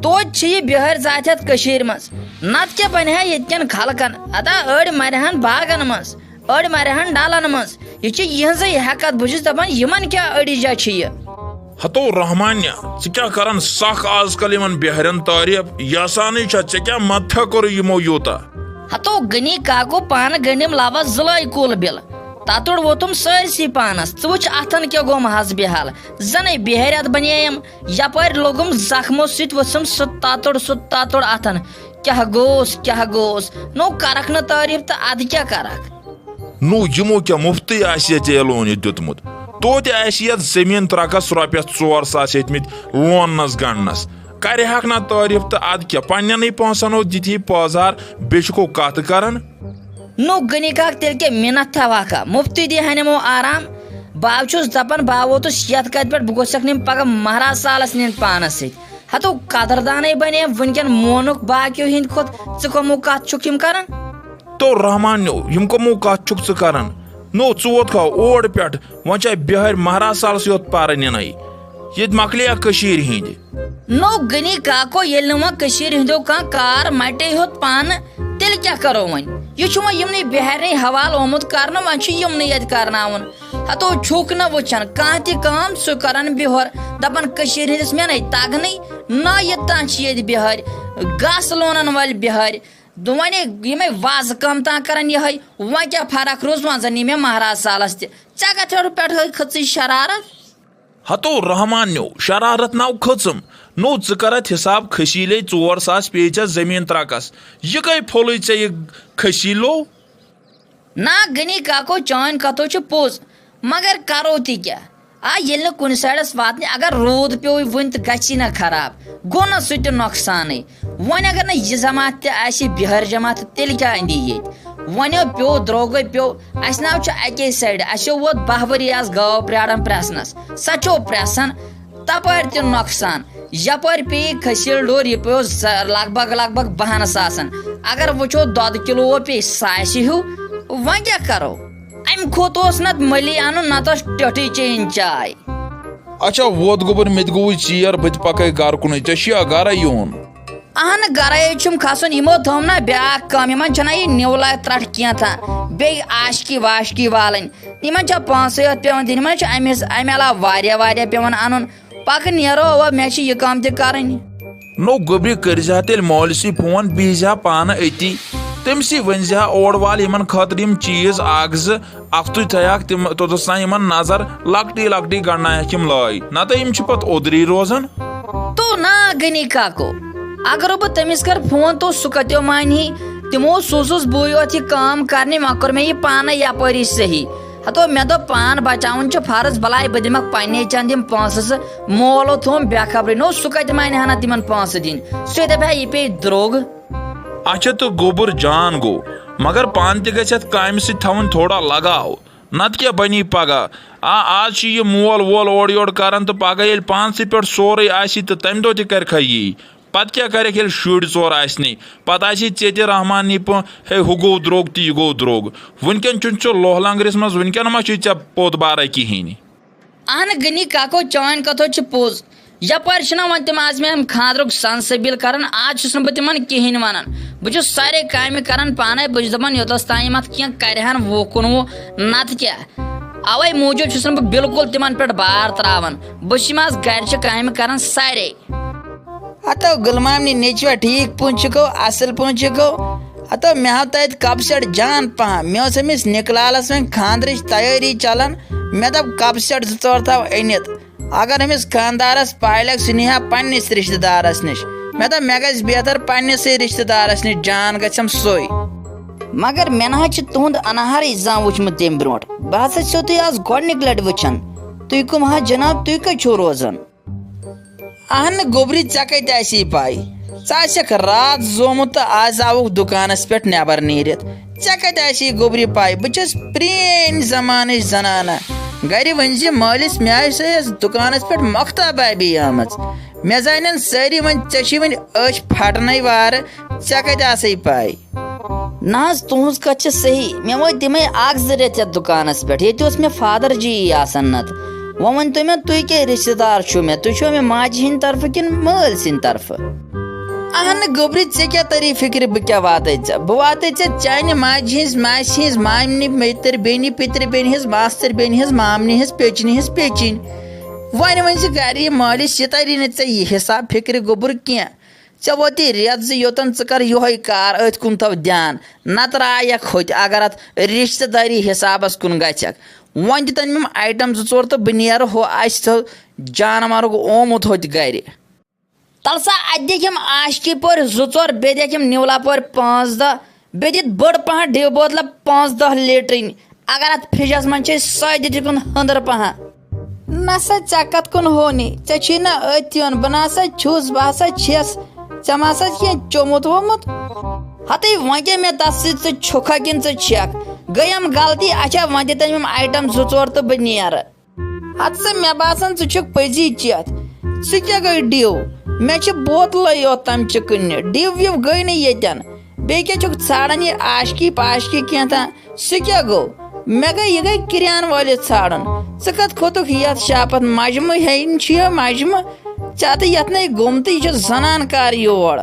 तोत बिहार जात मज नत क्या बन ये खलकन अदा अड़ मरहन बागन मज अड़ मरहन डालन मज यह हैकत बहुत दपान यमन क्या अड़ीजा हतो रहमान्या क्या करन सख आजकल इन बिहारन तारीफ यसान क्या मत कर यमो यूता हतो गनी काको पान गनिम लावा जुलाई कुल बिल ततुड़ वोतुम सरसी पानस वुच अथन क्या गोम हज बेहाल जन बिहारियत बनेयम यपर लोगुम जख्मो सत वसम सु ततुड़ अथन क्या गोस नो करक न तारीफ तो अद क्या करक नो यमो क्या मुफ्ती लोन दुतमुत तोत जमीन त्रकस रॉपियस 4,000 हेतमित लोनस गणनस कर ना तारीफ तो अद क्या पन्न पोसनो दिथि पौजार बेचको कत करन नो गनी का तेल के मिनत था वाका मुफ्ती दी हनमो आराम बावचुस दपन बावोतुस यत कत पे बह निम पगह महाराज सालस निन पानस हतो कदरदान बने वनकन मोनुक बाकियों हिंद खोत कमो कत चुक करन तो रहमान यम कमो कत चुक करन नो वोत खा ओर पे वन बिहार महाराज सालस योत पार इन ये मकलिया हिंद नो गनी काको ये हिंदो कार मटे होत पान तेल क्या करो वन यह यमन बिहार हवाल ओमुत कर वन यमन ये करनावन हतो छुक न वुचान कह तम सह कर बिहर दपान हंदिस मे तगन न ये बिहार गस लोनन वाल बिहार वन वाज कम ता कर वह क्या फर्क रोज वन जन मे महाराज सालस ते पे खच शरारत हतो रहमान शरारत नाव खचम नो करत हिसाब खसीले 4,000 पेच जमीन त्रकस यह कई फोल ये खसीलो ना गनी काको चान कतो पोज मगर करो ती क्या ये कुन साइडस वात अगर रूद पे वन तो गि ना खराब गो ना सह नुकसान वन अगर ना यह जमात ते बिहार जमात तेल क्या अंदी ये वन पे द्रोग पे अस नाव अके साइड अस वोत 10 वरी गाव प्राड़न प्रेसनस सचो प्रेसन तपर त नुकसान यपर पे खसील डोर यह पे लगभग 12,000 अगर वो दद किलो पे 100 हूँ वह क्या करो अम खोत नत मली अन नत टी चेन चाय अच्छा वोत गोबर मे गो चीर बत पक गर कुन चे गर यून अहन गरे खसन यमो थम ना ब्या कम इन ये न्यूला त्रट क्या बे आशकी वाशकी वालन इन 500 पे दिन अमे अलाव वारिया पेवन अन पक नीरो मे यह कम त नो गोबरी कर तेल मौलसी फोन बिजा पान अति तमसी वन ओर वाल इन खतर चीज अख्तु थक तम तोतस इन नजर लकटी लकटी गणना हम लाई नत पे ओदरी रोजन तो ना गनी काको अगर बह तमिस कर फोन तो सह कतो मान तमो सोजुस बह योत काम करने वह कोर मे यह पान यपरी सही हतो मे दो पान बचावन फर्ज भलाय बह दिमक पन्ने चंद यम पोस मोलो थोम बेखबरी नो सह कत मान हना तिमन पोस दिन सह दप यह पे द्रोग अच्छा तो गोबर जान गो मगर पान त काम थवन थोड़ा लगाव नत क्या बनी पगह आज यह मोल वोल ओर योर कर तो पगह ये पानस पे सोरे तो तम दो कर यी पत क्या कर शुर चोर आसनी पत चे रहमान नी हे हु गो द्रोग तो यह गो द्रोग वनकन चो लोहलंगरिस मज वनकन मा चे पोत बारा कहें अहन गनी काको चान कथो पोज यपर वन तम आज मे खादरुक संसबिल कर आज बह तिम कहें वन बह सारे काम कर पाने बह दपान योतस ताम अत कह वो कुनवु नत क्या अवे मूजूब बह बिल्कुल तिमन पे बार त्रावन बह गर काम कर सारे हतो गुलमाम नेचुआ ठीक पुंचको असल पुंचको हतो मे हाव तत कप सेट जान पह मे अमिस निकलालस वन खानदरच तैयारी चलान मे दप कप सेट 2-4 थाव अनित अगर अमिस खानदारस पाय लग सह नीहा पन्निस रिश्तेदारस निश मे दप मे गस बेहतर पन्निस रिश्तेदारस निश जान गछम सोई मगर मे ना तुंद अनहार जान वुचमुत तम ब्रोट बह हसा तुह आज गोडनिक लट वुचान तुह कम हा जनाब तुह कत छो रोजान अहन गोबरी ऐ कत पाई क रात जोमुत तो आज आवुक दुकानस पे नबर नीरित ऐ कत गोबरी पाई बस प्रेन जमान जनाना गर वन मालिस मे दुकानस पे मख्ताबाबी आमच मे जान सारी वन चे वन अच फटन वार ऐ कत पाई ना तुज कत सही मे वो तमें 1-2 रेत दुकानस पे ये मे फादर जी आसन नत वो वन तो मैं तुई के रिश्तेदार छो मे तु छो मे माजी हिंद तरफ किन मल सिन तरफ अहन गोबरी ऐ क्या तरी फिक्र बह क्या वात बह वात चाने माज हिज मासी हिज मामनि मेतर बेनि पितर बेनि हिज मास्तर बेनि हिज मामनि हिज पेचनि हिज पेचिन वन वन गर यह मालिस यह तरी न यह हिसाब फिक्र गोबर क्या ऐ वोती रेत जोतन कर योह कार अथ कुन थव ध्यान नत रायक होत अगर अत रिश्तेदारी हिसाबस कुन गक वन दिन आइटम 2-4 तो बह नीर हो जानवर ओमुत होत गर तलसा अम आशकी पोर 2-4 बे दिम निवला पोर 5-10 बे दित बड़ पह डिव बोतल 5-10 लीटर अगर अत फ्रिजस मन सौ दिकुन हंदर पह नसा ऐ कत कुन होनी ऐ ना अत्युन बह नसा छुस बह हसा छस ऐ मसा चोमुत वोमुत हते वे मे तस छुखा किन छक गयम गलती अच्छा वन दिम आइटम 2-4 तो बह नीर हत सा मे बासान छुक पजी चेत क्या गई डिव मे बोतल योत तम कन डिव विव गई न येतन बे क्या ाड़न ये आशकी पाशकी क्या क्या गो मे गई यह गई किरान वालिस ाड़न कत खोतुक यथ शापत मजम हेन मजम तो यथ न गुमत यह जनान कार योर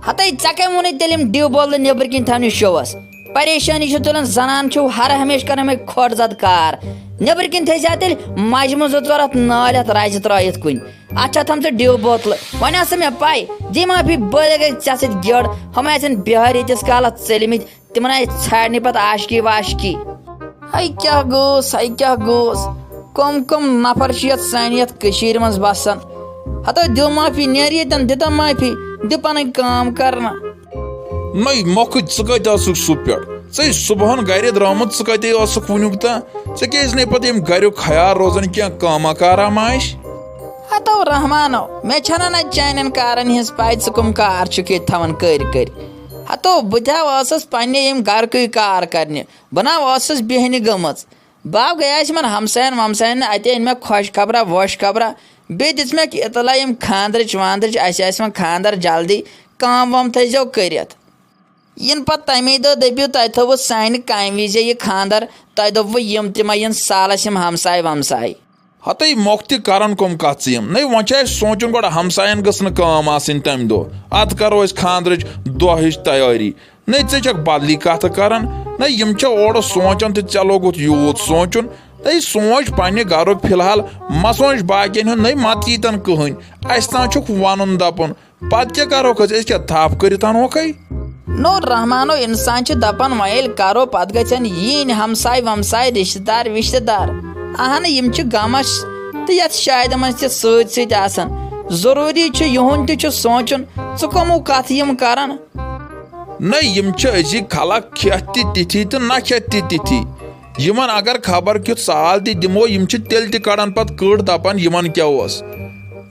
हते ऐ कम वोन तेल डिव बोतल नबर कन थवन शोवस परेशानी तुलान जनान हर हमेशा कर हमें खोट जद कार नबर कन थे तेल मजम 2-4 नाल राज त्रत कुन अच्छा थम च डिव बोतल वन हसा मे पाई दी माफी बल गई ऐ सत गड़ हम आन बिहार यस काल चलमित तिमन आय छाड़ने पत आशकी वाशकी हाई क्या गोस कम कम नफर सान यथ मज बसान हतो दिव माफी नेर यन दिता माफी दि पन काम करना नई मोख क सु पे सुबहन गर द्रामुत कत वनुक ता क्या पे गर ख्याल रोजान क्या कामा कारा माश हतो रहमानो मे छना न चान कारन हिज पाई कम कार थवन कर हतो बह पे गरक कार कर बना बेहन गमच बह गयास मन हमसायन वमसायन अत अन मे खुश खबरा वोश खबरा बे दिस मे इतला खानदर वानदर अस खानदर जल्दी काम वाम थो कर इन पे तमे दह दपू तह थो सान काम विज यह खानदर तह दोपू यम तम इन सालस हमसाय वमसाय हते मोख तन कम कत नई वो सोचन गो हमसायन गम तम दह अत करो खानदर दह तैयारी नई ऐक बदली कत कर नई ओर सोचान तो ऐ लोगुत यूत सोचन नई सोच पे गरुक फिलहाल मा सोच बाकियन हूँ नई मत यीतन कहन अस तान वन दपन पत क्या करो क्या थप कर अनोक नो रहमानो इंसान दपान वह करो पत गीन हमसाय वमसाय रिश्तेदार विश्तेदार अहन यम गमस तो ये शायद मन सान जरूरी युन तु सोचन च कमो कत यम करान नई अजिक खलक खेत तिथि तो न खेत तिथि यमन अगर खबर क्युत साल दिमो तेल कड़ान पत कड़ दपान यमन क्या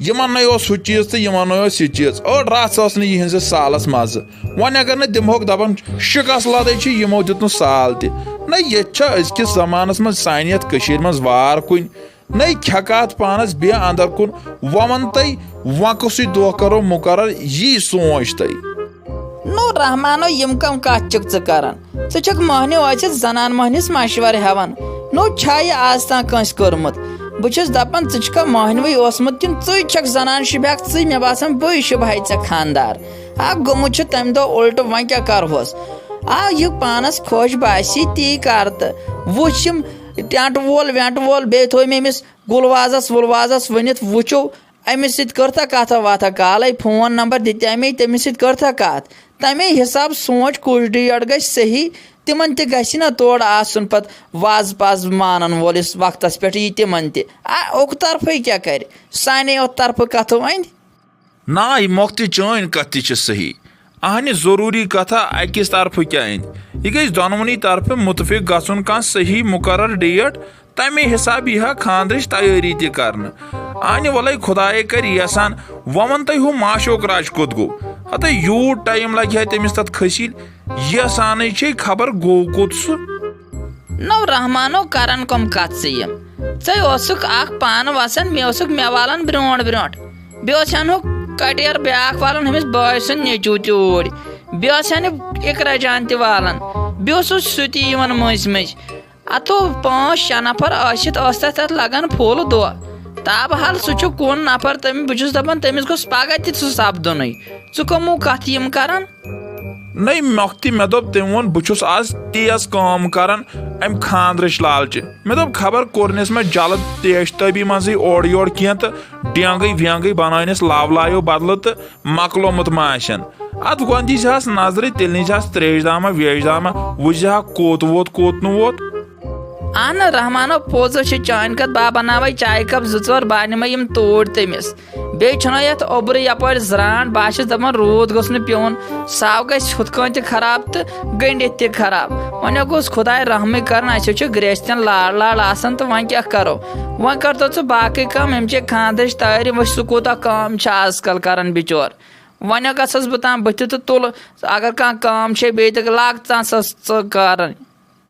यमन न हु चीज तो यमन यह चीज अड़ रथ यहस सालस मज वन अगर न दिमोक दपान शिकस लद यमो दित साल न अजकिस जमानस मज सान यथ मज वार कुन नई खेकात पानस बे अंदर कुन वन तई वकस दह करो मुकर्रर यी सोच तई नो रहमानो यम कम कत करान च महनो जनान महनिस मशवर हेवन नो यह आज तक कंस कर्मुत बहुस दपान च महनवे ओसमुत किन च जनान शुभक मे बासान बे शुभाई ऐ खानदार गोमुत तम दह उल्ट वन क्या करहोस यह पानस खुश बासी ती कर तो वुम टेंट वोल वेंट वोल बे थो अमिस गुलवाजस वुलवाजस वनित वुचो अमिस कर्था कथा वथा काल फोन नंबर दिते अमे तमिस कर्था कत तमे हिसाब सोच कुछ डेट ग सही तिमन त तोड़ आसन पत वाज पाज मानन वोलिस वक्तस पे यह तिमन तक तरफ क्या कर साने तरफ कथो अंद ना मोख चान कत सही अहन जरूरी कथा अकिस तरफ क्या अंद यह गई दोनवनी तरफ मुतफिक गन कह सही मुकर्रर डेट तमे हिसाब यह खानदर तैयारी तक अहन वल खुदाए कर यसान वन तुम हूँ माशोक राज कोत गो हत यूट टाइम लगे है तमिस तथ खसिल यह सान खबर गो कोत सह नो रहमानो करन कम कत पान वसान मे वालन ब्रोट ब्रोट बे कटेर ब्याक वालन हमिस बाय सन नेचू तोड़ बे इकरा जान तवालन बे सह मज मज अतो 5-6 नफर आसित तथ लगन फुल दो ताबहाल सह कुन नफर तम बहुत दपान तमिस गोस पगह तह सपदुन कमो कथ यम करान नहीं मख्ती मे दोप तम वोन बहुत आज तेज काम करान अम खानद्रच लालच मे दोप खबर कोरनस मे जल्द तेज तबी मजी ओर योर कह तो डेंगई वेंगई बनानस लावलायो बदल तो मकलोमुत माशन अत गोन दीस नजर तेल नीस त्रेश दामा वेश दामा वुझा कोत वोत नुवोत अहन रहमानो पोज चान कत बा बनावे चाय कप 2-4 बान मे यम तोड़ तमिस बे यत ओबर यपर जरान बस दपान रूद गोस न प्योन साव गस हुत कन खराब तो गंडित तह खराब वो गोस खुदाय रहम कर ग्रेस्तन लाड़ लाड़ आसान तो वह क्या करो वह कर तो बाकी कम अमे खानदर तैयारी वो सह कूता कम आजकल कर बिचोर वन गस बह तथ तो तुल अगर कह कम बे लाग कर